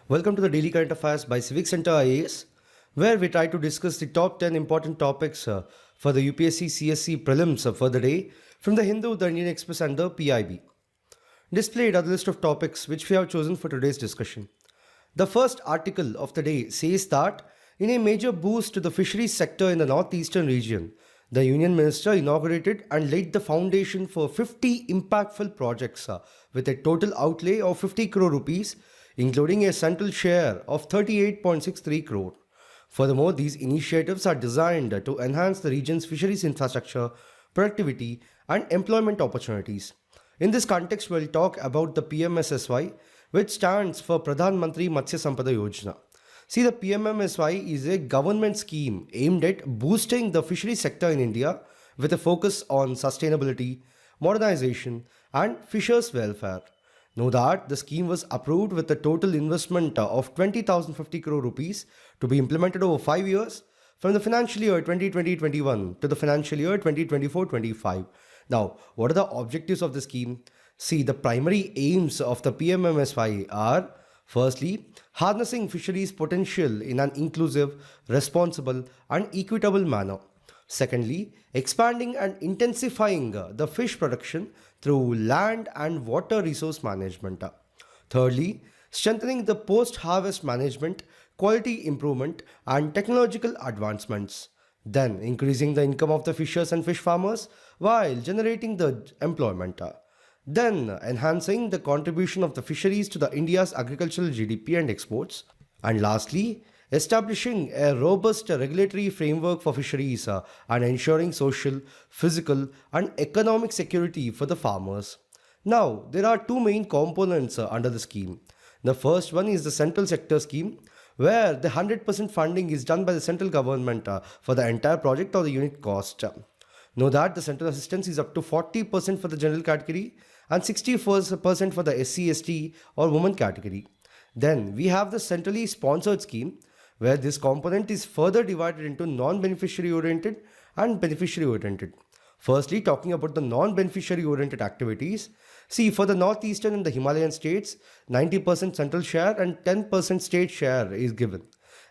Welcome to the Daily Current Affairs by Civic Center IAS, where we try to discuss the top 10 important topics for the UPSC CSE Prelims for the day from the Hindu, the Indian Express and the PIB. Displayed are the list of topics which we have chosen for today's discussion. The first article of the day says that in a major boost to the fisheries sector in the northeastern region, the Union Minister inaugurated and laid the foundation for 50 impactful projects with a total outlay of 50 crore rupees, including a central share of 38.63 crore. Furthermore, these initiatives are designed to enhance the region's fisheries infrastructure, productivity, and employment opportunities. In this context, we'll talk about the PMMSY, which stands for Pradhan Mantri Matsya Sampada Yojana. See, the PMMSY is a government scheme aimed at boosting the fisheries sector in India with a focus on sustainability, modernization, and fishers' welfare. Know that the scheme was approved with a total investment of 20,050 crore rupees to be implemented over 5 years from the financial year 2020-21 to the financial year 2024-25. Now, what are the objectives of the scheme? See, the primary aims of the PMMSY are: firstly, harnessing fisheries potential in an inclusive, responsible, and equitable manner. Secondly, expanding and intensifying the fish production through land and water resource management. Thirdly, strengthening the post-harvest management, quality improvement, and technological advancements. Then, increasing the income of the fishers and fish farmers while generating the employment. Then, enhancing the contribution of the fisheries to the India's agricultural GDP and exports. And lastly, establishing a robust regulatory framework for fisheries and ensuring social, physical, and economic security for the farmers. Now, there are two main components under the scheme. The first one is the central sector scheme, where the 100% funding is done by the central government for the entire project or the unit cost. Know that the central assistance is up to 40% for the general category and 60% for the SC, ST or women category. Then we have the centrally sponsored scheme, where this component is further divided into non-beneficiary oriented and beneficiary oriented. Firstly, talking about the non-beneficiary oriented activities, see, for the northeastern and the Himalayan states, 90% central share and 10% state share is given.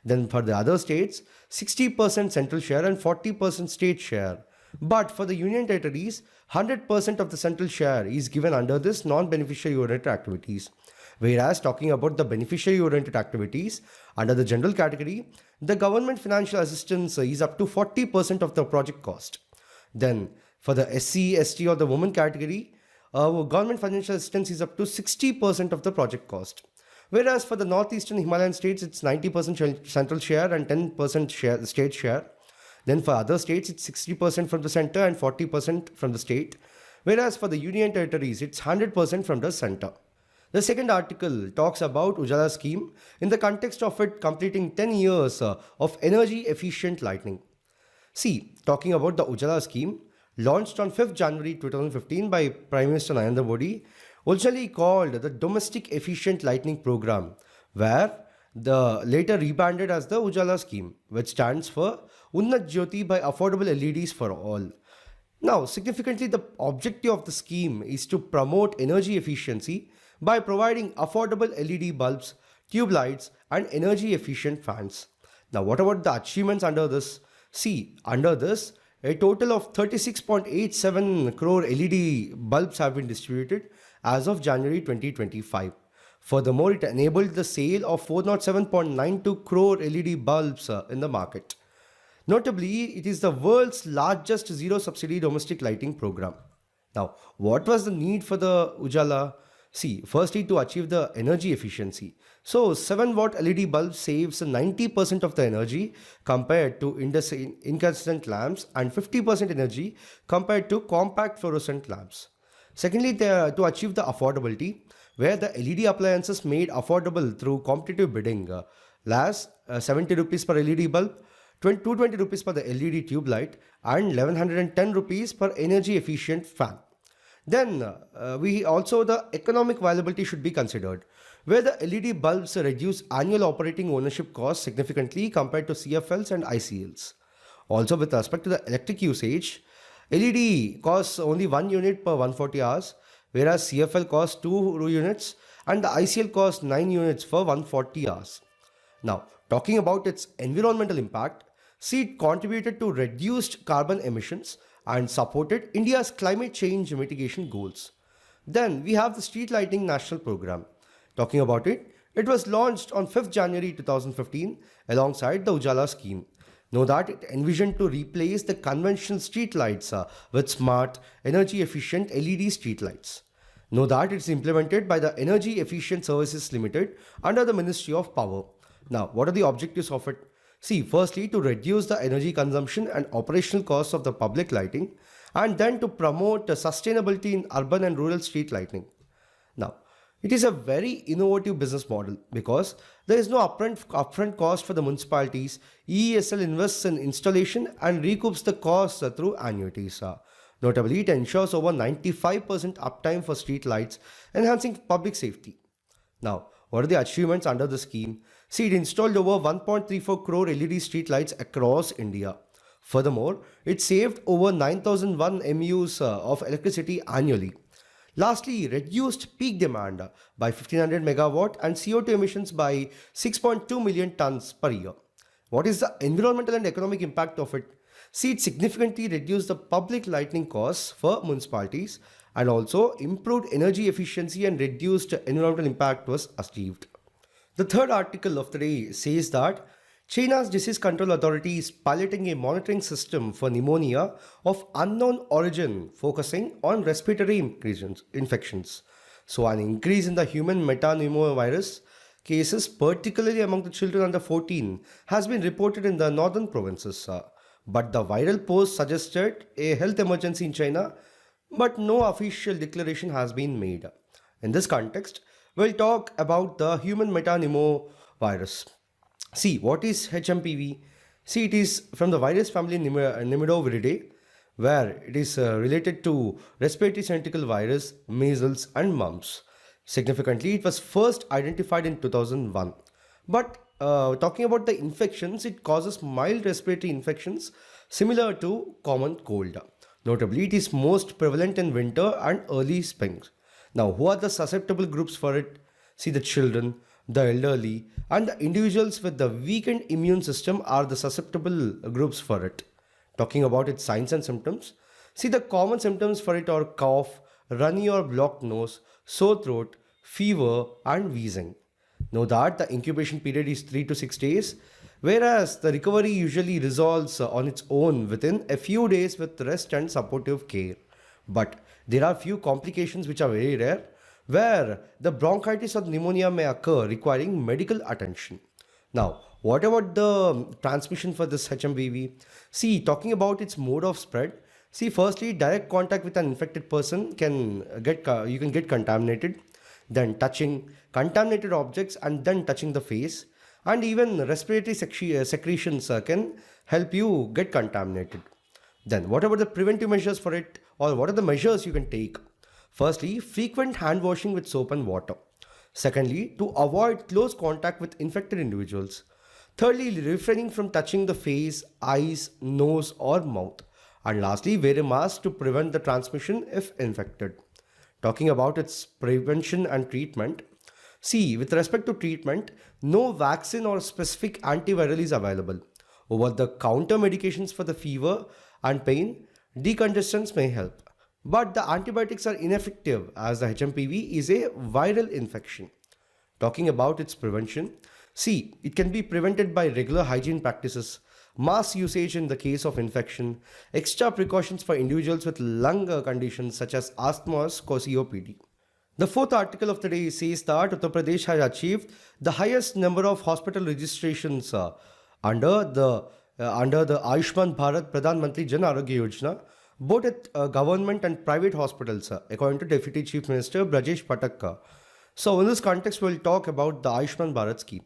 Then for the other states, 60% central share and 40% state share. But for the union territories, 100% of the central share is given under this non-beneficiary oriented activities. Whereas talking about the beneficiary oriented activities, under the general category, the government financial assistance is up to 40% of the project cost. Then for the SC, ST or the women category, government financial assistance is up to 60% of the project cost. Whereas for the northeastern Himalayan states, it's 90% central share and 10% state share. Then for other states, it's 60% from the center and 40% from the state. Whereas for the union territories, it's 100% from the center. The second article talks about UJALA Scheme in the context of it completing 10 years of energy efficient lighting. See, talking about the UJALA Scheme, launched on 5th January 2015 by Prime Minister Narendra Modi, originally called the Domestic Efficient Lighting Program, where the later rebranded as the UJALA Scheme, which stands for Unnat Jyoti by Affordable LEDs for All. Now, significantly, the objective of the scheme is to promote energy efficiency by providing affordable LED bulbs, tube lights, and energy efficient fans. Now, what about the achievements under this? See, under this, a total of 36.87 crore LED bulbs have been distributed as of January 2025. Furthermore, it enabled the sale of 407.92 crore LED bulbs in the market. Notably, it is the world's largest zero subsidy domestic lighting program. Now, what was the need for the UJALA? See, firstly, to achieve the energy efficiency. So, 7-watt LED bulb saves 90% of the energy compared to incandescent lamps and 50% energy compared to compact fluorescent lamps. Secondly, to achieve the affordability, where the LED appliances made affordable through competitive bidding. Last, 70 rupees per LED bulb, 220 rupees per the LED tube light, and 1110 rupees per energy efficient fan. Then the economic viability should be considered, where the LED bulbs reduce annual operating ownership costs significantly compared to CFLs and ICLs. Also, with respect to the electric usage, LED costs only 1 unit per 140 hours, whereas CFL costs 2 units and the ICL cost 9 units for 140 hours. Now, talking about its environmental impact, see, it contributed to reduced carbon emissions and supported India's climate change mitigation goals. Then we have the Street Lighting National Program. Talking about it, it was launched on 5th January 2015 alongside the UJALA Scheme. Know that it envisioned to replace the conventional street lights with smart, energy efficient LED street lights. Know that it's implemented by the Energy Efficient Services Limited under the Ministry of Power. Now, what are the objectives of it? See, firstly, to reduce the energy consumption and operational costs of the public lighting, and then to promote sustainability in urban and rural street lighting. Now, it is a very innovative business model because there is no upfront cost for the municipalities. EESL invests in installation and recoups the costs through annuities. Notably, it ensures over 95% uptime for street lights, enhancing public safety. Now, what are the achievements under the scheme? See, it installed over 1.34 crore LED street lights across India. Furthermore, it saved over 9,001 MUs of electricity annually. Lastly, reduced peak demand by 1500 megawatt and CO2 emissions by 6.2 million tons per year. What is the environmental and economic impact of it? See, it significantly reduced the public lighting costs for municipalities and also improved energy efficiency and reduced environmental impact was achieved. The third article of the day says that China's Disease Control Authority is piloting a monitoring system for pneumonia of unknown origin focusing on respiratory infections. So an increase in the human Metapneumovirus cases, particularly among the children under 14, has been reported in the northern provinces. But the viral post suggested a health emergency in China, but no official declaration has been made. In this context, we'll talk about the human metapneumovirus. See, what is HMPV? See, it is from the virus family Nimidoviridae, where it is related to respiratory syncytial virus, measles, and mumps. Significantly, it was first identified in 2001. But talking about the infections, it causes mild respiratory infections similar to common cold. Notably, it is most prevalent in winter and early spring. Now, who are the susceptible groups for it? See, the children, the elderly, and the individuals with the weakened immune system are the susceptible groups for it. Talking about its signs and symptoms, see, the common symptoms for it are cough, runny or blocked nose, sore throat, fever, and wheezing. Know that the incubation period is 3 to 6 days, whereas the recovery usually resolves on its own within a few days with rest and supportive care. But there are few complications which are very rare, where the bronchitis or pneumonia may occur requiring medical attention. Now, what about the transmission for this HMPV? See, talking about its mode of spread, see, firstly, direct contact with an infected person you can get contaminated, then touching contaminated objects and then touching the face, and even respiratory secretions can help you get contaminated. Then what about the preventive measures for it, or what are the measures you can take? Firstly, frequent hand washing with soap and water. Secondly, to avoid close contact with infected individuals. Thirdly, refraining from touching the face, eyes, nose or mouth. And lastly, wear a mask to prevent the transmission if infected. Talking about its prevention and treatment. See, with respect to treatment, no vaccine or specific antiviral is available. Over-the-counter medications for the fever and pain, decongestants may help. But the antibiotics are ineffective as the HMPV is a viral infection. Talking about its prevention, see, it can be prevented by regular hygiene practices, mask usage in the case of infection, extra precautions for individuals with lung conditions such as asthma or COPD. The fourth article of the day says that Uttar Pradesh has achieved the highest number of hospital registrations under the Ayushman Bharat Pradhan Mantri Jan Arogya Yojana, both at government and private hospitals, according to Deputy Chief Minister Brajesh Patak. So in this context, we'll talk about the Ayushman Bharat scheme.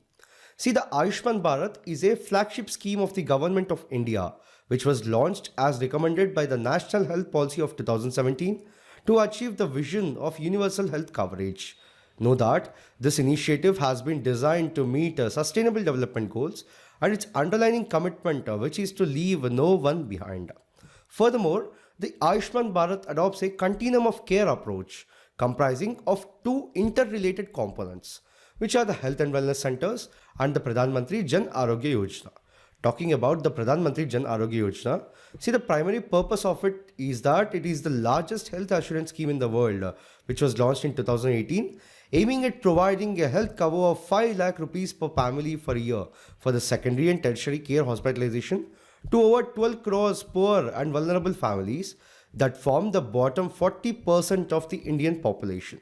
See, the Ayushman Bharat is a flagship scheme of the Government of India, which was launched as recommended by the National Health Policy of 2017 to achieve the vision of universal health coverage. Know that this initiative has been designed to meet sustainable development goals and its underlying commitment, which is to leave no one behind. Furthermore, the Ayushman Bharat adopts a continuum of care approach, comprising of two interrelated components, which are the health and wellness centers and the Pradhan Mantri Jan Arogya Yojana. Talking about the Pradhan Mantri Jan Arogya Yojana, see, the primary purpose of it is that it is the largest health assurance scheme in the world, which was launched in 2018, aiming at providing a health cover of 5 lakh rupees per family for a year for the secondary and tertiary care hospitalization to over 12 crores poor and vulnerable families that form the bottom 40% of the Indian population.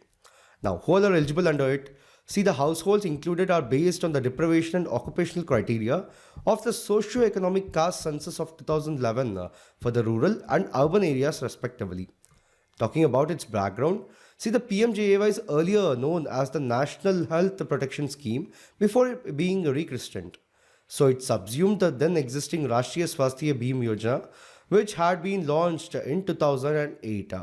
Now, who are eligible under it? See, the households included are based on the deprivation and occupational criteria of the socio-economic caste census of 2011 for the rural and urban areas respectively. Talking about its background, see, the PMJAY is earlier known as the National Health Protection Scheme before it being rechristened. So it subsumed the then existing Rashtriya Swasthya Bima Yojana, which had been launched in 2008.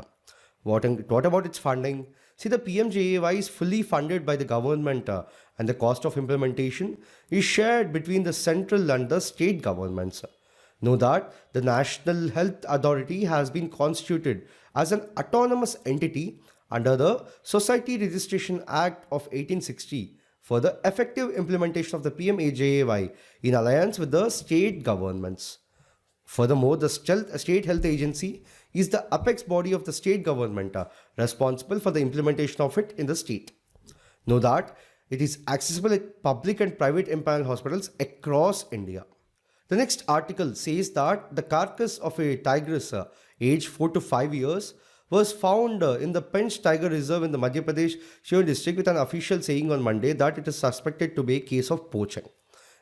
What about its funding? See, the PMJAY is fully funded by the government and the cost of implementation is shared between the central and the state governments. Know that the National Health Authority has been constituted as an autonomous entity under the Society Registration Act of 1860 for the effective implementation of the PMJAY in alliance with the state governments. Furthermore, the State Health Agency is the apex body of the state government responsible for the implementation of it in the state. Know that it is accessible at public and private empaneled hospitals across India. The next article says that the carcass of a tigress aged 4 to 5 years was found in the Pench Tiger Reserve in the Madhya Pradesh Shiv district with an official saying on Monday that it is suspected to be a case of poaching.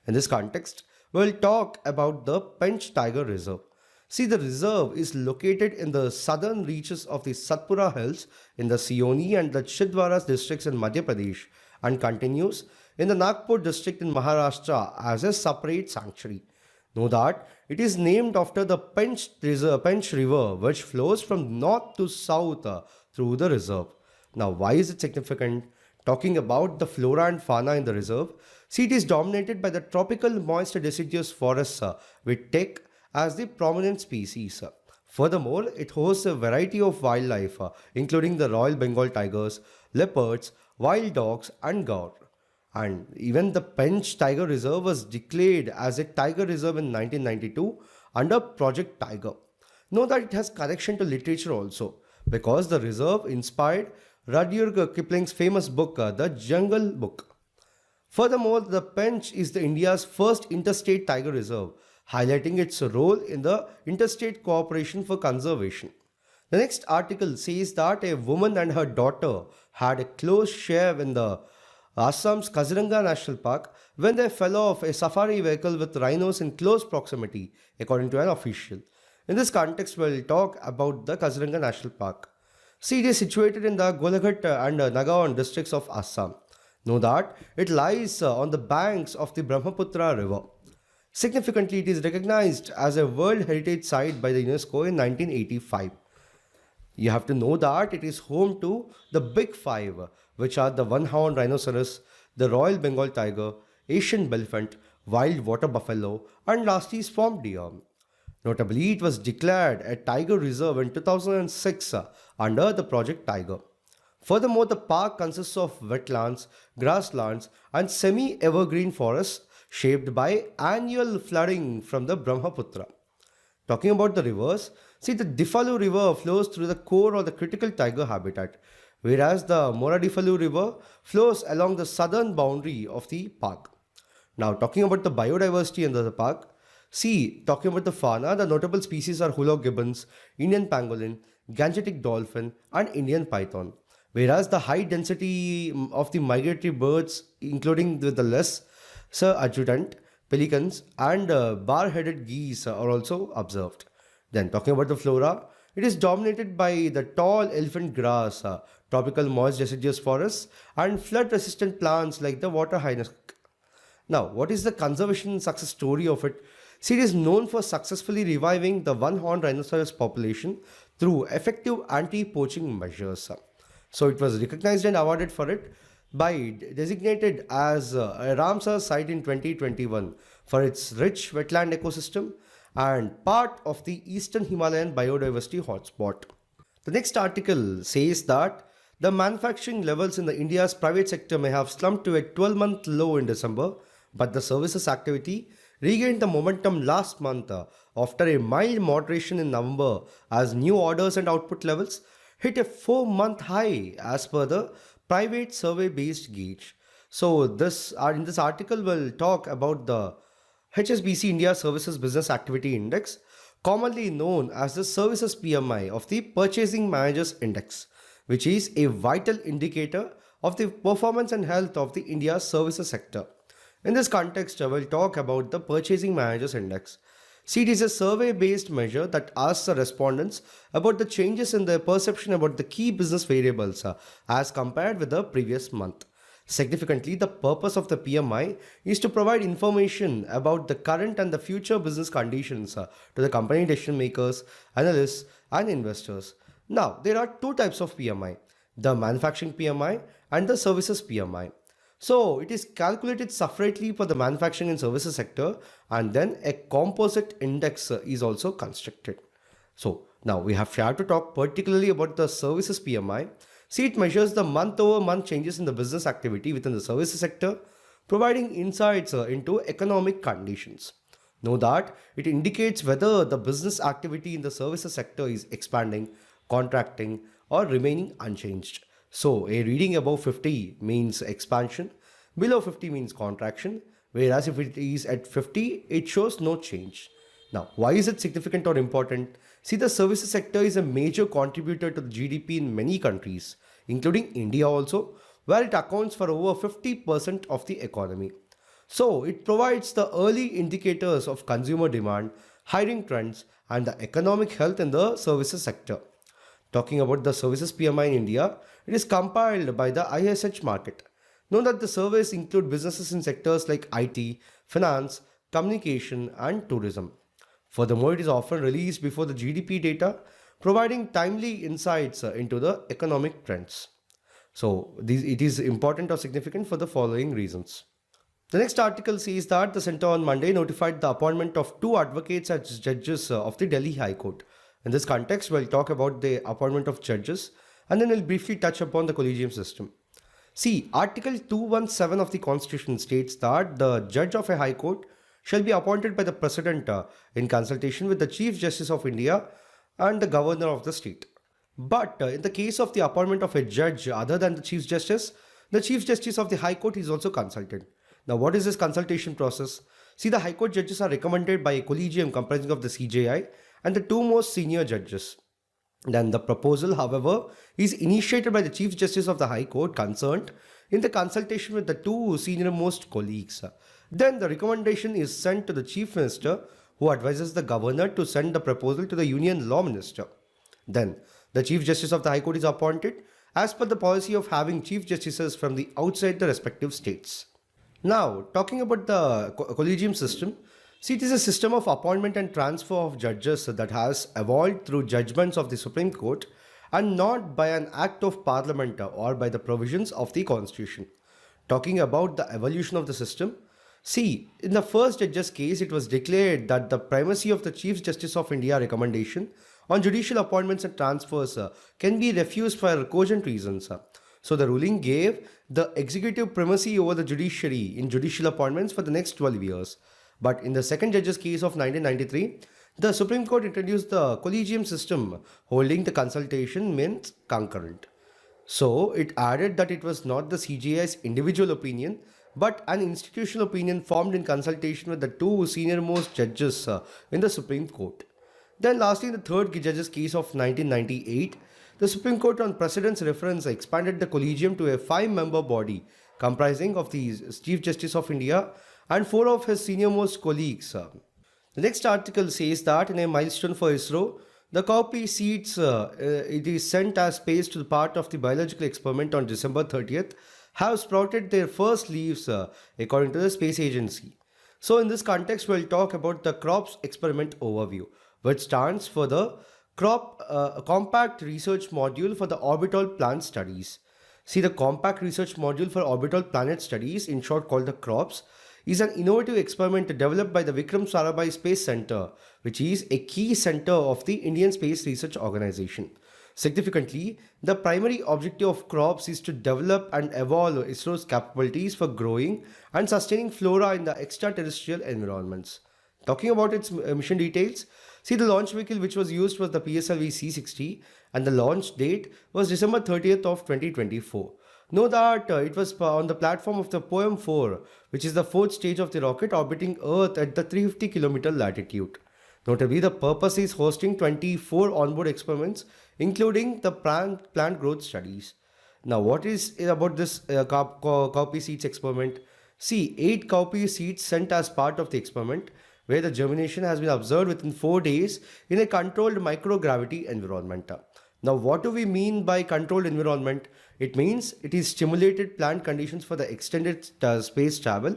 In this context, we will talk about the Pench Tiger Reserve. See, the reserve is located in the southern reaches of the Satpura Hills in the Sioni and the Chhindwara districts in Madhya Pradesh and continues in the Nagpur district in Maharashtra as a separate sanctuary. Know that it is named after the Pench River, which flows from north to south through the reserve. Now, why is it significant? Talking about the flora and fauna in the reserve, see, it is dominated by the tropical moist deciduous forests with teak as the prominent species. Furthermore, it hosts a variety of wildlife, including the Royal Bengal tigers, leopards, wild dogs, and gaur. And even the Pench Tiger Reserve was declared as a tiger reserve in 1992 under Project Tiger. Know that it has connection to literature also, because the reserve inspired Rudyard Kipling's famous book, The Jungle Book. Furthermore, the Pench is the India's first interstate tiger reserve, highlighting its role in the interstate cooperation for conservation. The next article says that a woman and her daughter had a close shave in the Assam's Kaziranga National Park when they fell off a safari vehicle with rhinos in close proximity, according to an official. In this context, we will talk about the Kaziranga National Park. See, it is situated in the Golaghat and Nagaon districts of Assam. Know that it lies on the banks of the Brahmaputra River. Significantly, it is recognized as a World Heritage Site by the UNESCO in 1985. You have to know that it is home to the Big Five, which are the one-horned rhinoceros, the Royal Bengal tiger, Asian elephant, wild water buffalo, and lastly swamp deer. Notably, it was declared a tiger reserve in 2006 under the Project Tiger. Furthermore, the park consists of wetlands, grasslands, and semi-evergreen forests shaped by annual flooding from the Brahmaputra. Talking about the rivers, see, the Difalu River flows through the core of the critical tiger habitat, whereas the Moradifalu River flows along the southern boundary of the park. Now, talking about the biodiversity in the park, see, talking about the fauna, the notable species are Hulok gibbons, Indian pangolin, Gangetic dolphin, and Indian python. Whereas the high density of the migratory birds, including the lesser adjutant, pelicans, and bar-headed geese are also observed. Then, talking about the flora, it is dominated by the tall elephant grass, tropical moist deciduous forests, and flood-resistant plants like the water hyacinth. Now, what is the conservation success story of it? See, it is known for successfully reviving the one-horned rhinoceros population through effective anti-poaching measures. So, it was recognized and awarded for it by designated as a Ramsar site in 2021 for its rich wetland ecosystem and part of the Eastern Himalayan biodiversity hotspot. The next article says that the manufacturing levels in the India's private sector may have slumped to a 12-month low in December, but the services activity regained the momentum last month after a mild moderation in November as new orders and output levels hit a 4-month high as per the private survey based gauge. So in this article we'll talk about the HSBC India Services Business Activity Index, commonly known as the Services PMI of the Purchasing Managers Index, which is a vital indicator of the performance and health of the India's services sector. In this context, I will talk about the Purchasing Managers Index. See, it is a survey-based measure that asks the respondents about the changes in their perception about the key business variables as compared with the previous month. Significantly, the purpose of the PMI is to provide information about the current and the future business conditions to the company decision makers, analysts, and investors. Now, there are two types of PMI, the manufacturing PMI and the services PMI. So, it is calculated separately for the manufacturing and services sector, and then a composite index is also constructed. So, now we have to talk particularly about the services PMI. See, it measures the month-over-month changes in the business activity within the services sector, providing insights into economic conditions. Know that it indicates whether the business activity in the services sector is expanding, contracting, or remaining unchanged. So, a reading above 50 means expansion, below 50 means contraction, whereas if it is at 50, it shows no change. Now, why is it significant or important? See, the services sector is a major contributor to the GDP in many countries, including India also, where it accounts for over 50% of the economy. So, it provides the early indicators of consumer demand, hiring trends, and the economic health in the services sector. Talking about the services PMI in India, it is compiled by the ISH market. Note that the surveys include businesses in sectors like IT, finance, communication, and tourism. Furthermore, it is often released before the GDP data, providing timely insights into the economic trends. So, it is important or significant for the following reasons. The next article says that the Centre on Monday notified the appointment of 2 advocates as judges of the Delhi High Court. In this context, we'll talk about the appointment of judges and then we'll briefly touch upon the collegium system. See, Article 217 of the Constitution states that the judge of a High Court shall be appointed by the President in consultation with the Chief Justice of India and the Governor of the state. But in the case of the appointment of a judge other than the Chief Justice of the High Court is also consulted. Now, what is this consultation process? See, the High Court judges are recommended by a collegium comprising of the CJI and the 2 most senior judges. Then the proposal, however, is initiated by the Chief Justice of the High Court concerned in the consultation with the 2 senior most colleagues. Then the recommendation is sent to the Chief Minister, who advises the Governor to send the proposal to the Union Law Minister. Then the Chief Justice of the High Court is appointed as per the policy of having Chief Justices from the outside the respective states. Now, talking about the collegium system, see, it is a system of appointment and transfer of judges that has evolved through judgments of the Supreme Court and not by an act of Parliament or by the provisions of the Constitution. Talking about the evolution of the system, see, in the first judge's case, it was declared that the primacy of the Chief Justice of India recommendation on judicial appointments and transfers can be refused for cogent reasons. So the ruling gave the executive primacy over the judiciary in judicial appointments for the next 12 years. But in the second judge's case of 1993, the Supreme Court introduced the collegium system, holding the consultation meant concurrent. So it added that it was not the CJI's individual opinion, but an institutional opinion formed in consultation with the 2 senior-most judges in the Supreme Court. Then lastly, in the third judge's case of 1998, the Supreme Court on precedence reference expanded the collegium to a 5-member body comprising of the Chief Justice of India and 4 of his senior-most colleagues. The next article says that in a milestone for ISRO, the copy seeds it is sent as space to the part of the biological experiment on December 30th have sprouted their first leaves according to the Space Agency. So in this context, we'll talk about the CROPS experiment overview, which stands for the Compact Research Module for the Orbital Planet Studies. See, the Compact Research Module for Orbital Planet Studies, in short called the CROPS, is an innovative experiment developed by the Vikram Sarabhai Space Center, which is a key center of the Indian Space Research Organization. Significantly, the primary objective of crops is to develop and evolve ISRO's capabilities for growing and sustaining flora in the extraterrestrial environments. Talking about its mission details, see the launch vehicle which was used was the PSLV C-60 and the launch date was December 30th of 2024. Know that it was on the platform of the POEM-4, which is the fourth stage of the rocket orbiting Earth at the 350-kilometer latitude. Notably, the purpose is hosting 24 onboard experiments, including the plant growth studies. Now, what is it about this cowpea seeds experiment? See, 8 cowpea seeds sent as part of the experiment, where the germination has been observed within 4 days in a controlled microgravity environment. Now, what do we mean by controlled environment? It means it is stimulated plant conditions for the extended space travel,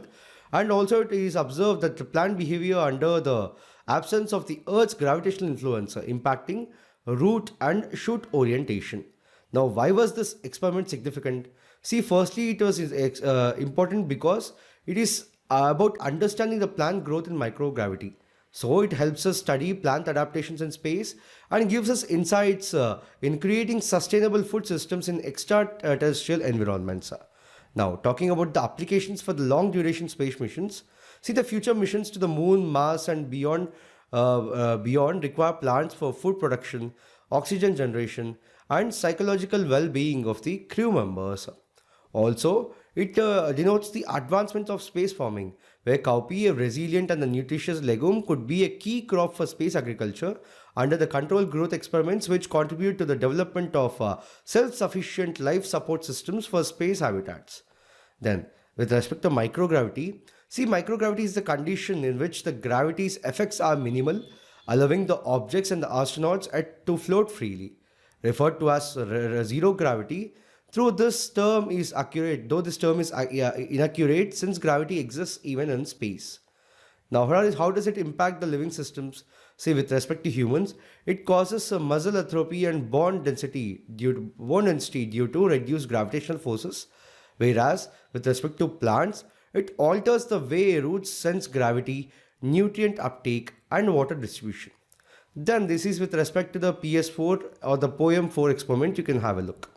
and also it is observed that the plant behavior under the absence of the Earth's gravitational influence impacting root and shoot orientation. Now, why was this experiment significant? See, firstly, it was important because it is about understanding the plant growth in microgravity. So, it helps us study plant adaptations in space and gives us insights in creating sustainable food systems in extraterrestrial environments. Now, talking about the applications for the long duration space missions, see the future missions to the moon, Mars, and beyond require plants for food production, oxygen generation, and psychological well-being of the crew members. Also, it denotes the advancement of space farming, where cowpea, a resilient and a nutritious legume, could be a key crop for space agriculture under the controlled growth experiments, which contribute to the development of self-sufficient life support systems for space habitats. Then, with respect to microgravity, see, microgravity is the condition in which the gravity's effects are minimal, allowing the objects and the astronauts to float freely. Referred to as zero gravity, though this term is inaccurate since gravity exists even in space. Now, how does it impact the living systems? Say, with respect to humans, it causes muscle atrophy and bone density due to reduced gravitational forces. Whereas, with respect to plants, it alters the way roots sense gravity, nutrient uptake, and water distribution. Then, this is with respect to the PS4 or the POEM-4 experiment. You can have a look.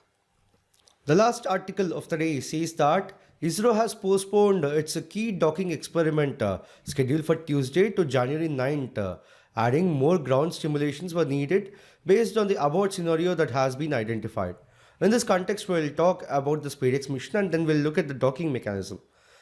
The last article of the day says that ISRO has postponed its key docking experiment scheduled for Tuesday to January 9th, adding more ground stimulations were needed based on the abort scenario that has been identified. In this context, we'll talk about the SpaDeX mission and then we'll look at the docking mechanism.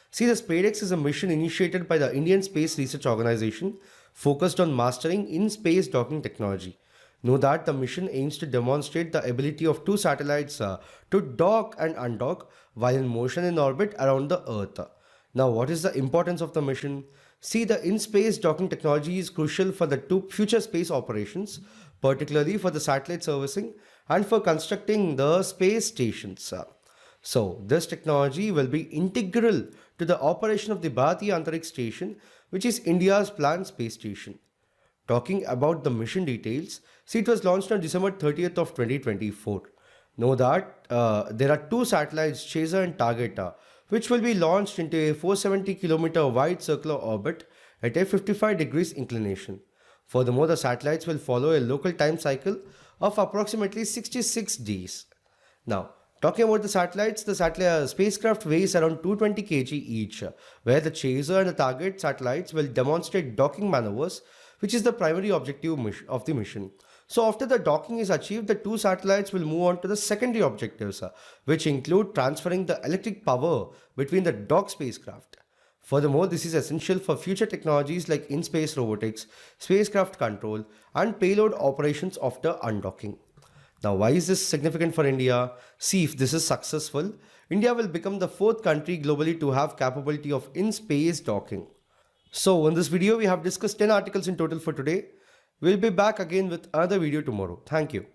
See, the SpaDeX is a mission initiated by the Indian Space Research Organization focused on mastering in-space docking technology. Know that the mission aims to demonstrate the ability of 2 satellites to dock and undock while in motion in orbit around the Earth. Now, what is the importance of the mission? See, the in-space docking technology is crucial for the 2 future space operations, particularly for the satellite servicing and for constructing the space stations. So, this technology will be integral to the operation of the Bharatiya Antariksh Station, which is India's planned space station. Talking about the mission details, see, it was launched on December 30th of 2024. Know that there are 2 satellites, Chaser and Target, which will be launched into a 470-kilometer wide circular orbit at a 55 degrees inclination. Furthermore, the satellites will follow a local time cycle of approximately 66 days. Now, talking about the satellites, the spacecraft weighs around 220 kg each, where the Chaser and the Target satellites will demonstrate docking maneuvers, which is the primary objective of the mission. So after the docking is achieved, the 2 satellites will move on to the secondary objectives, which include transferring the electric power between the docked spacecraft. Furthermore, this is essential for future technologies like in-space robotics, spacecraft control, and payload operations after undocking. Now, why is this significant for India? See, if this is successful, India will become the 4th country globally to have capability of in-space docking. So, in this video, we have discussed 10 articles in total for today. We'll be back again with another video tomorrow. Thank you.